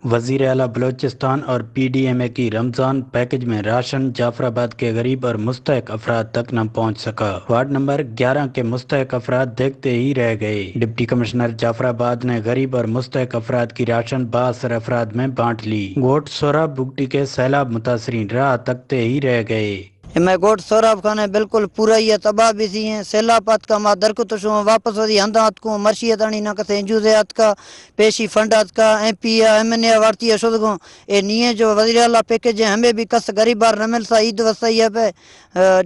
وزیر اعلیٰ بلوچستان اور پی ڈی ایم اے کی رمضان پیکج میں راشن جعفر آباد کے غریب اور مستحق افراد تک نہ پہنچ سکا۔ وارڈ نمبر 11 کے مستحق افراد دیکھتے ہی رہ گئے۔ ڈپٹی کمشنر جعفر آباد نے غریب اور مستحق افراد کی راشن با اثر افراد میں بانٹ لی۔ گوٹ سوراب بگٹی کے سیلاب متاثرین راہ تکتے ہی رہ گئے۔ میں گوٹ سوراب خانے بالکل پورا ہی تباہ بھی سی ہیں سیلابات کا ما درکتشوں واپس ودی ہندات کو مرشیت آنی نہ کتے انجوزیات کا پیشی فنڈات کا ایم پی ایم این اے وارتی شدگوں اے نیے جو وزیر اعلیٰ پیکج ہیں ہمیں بھی کس غریب بار نمل سا عید وسائی ہے پہ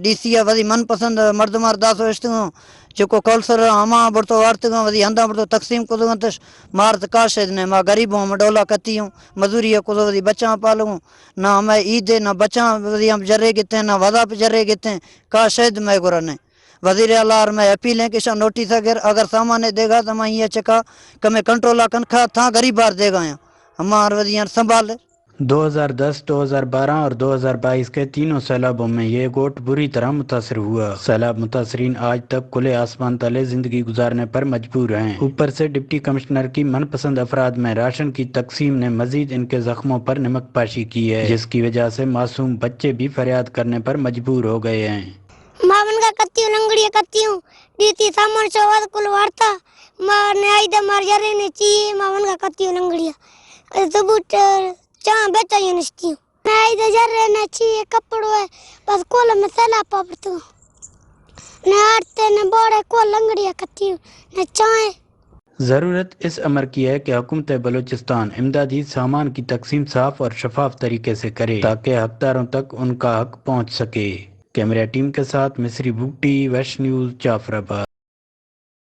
ڈی سی وزی من پسند مردمار داسو اشتگوں جو کو کولسر ہما برتو وارتگوں وزی ہندا برتو تقسیم کو دوں تش مارت کاشد نے ما غریبوں میں ڈولا کتی ہوں مزوری کو وزی بچاں پالوں نہ ہمیں عید نہ بچاں وزی ہم جرے گتے نہ ودا پہ جرے گتے کا شاید میں گرنے وزیر اعلیٰ اور میں اپیل ہیں کہ شاہ نوٹس اگر سامان دے گا تو میں یہ چکا کہ میں کنٹرولا کنکھا تھا غریب بار دے گا ہمارے وزیر سنبھال 2010، 2012 اور 2022 کے تینوں سیلابوں میں یہ گوٹ بری طرح متاثر ہوا۔ سیلاب متاثرین آج تک کھلے آسمان تلے زندگی گزارنے پر مجبور ہیں۔ اوپر سے ڈپٹی کمشنر کی من پسند افراد میں راشن کی تقسیم نے مزید ان کے زخموں پر نمک پاشی کی ہے، جس کی وجہ سے معصوم بچے بھی فریاد کرنے پر مجبور ہو گئے ہیں۔ ماون کا کتی لنگڑی کتی دیتی سامان شواد کل وارتا مار نے آئی دا مار جرے نے چی ماون کا کتی لنگڑی ثبوت چاں بیٹا یہ نشتی میں آئی دا جرے نے چی کپڑو ہے بس کول مسئلہ پاپتو نے آرتے نے بوڑے کول لنگڑی کتی نے چاہیں۔ ضرورت اس امر کی ہے کہ حکومت بلوچستان امدادی سامان کی تقسیم صاف اور شفاف طریقے سے کرے تاکہ حقداروں تک ان کا حق پہنچ سکے۔ کیمرہ ٹیم کے ساتھ مصری بگٹی، ویسٹ نیوز، جعفر آباد۔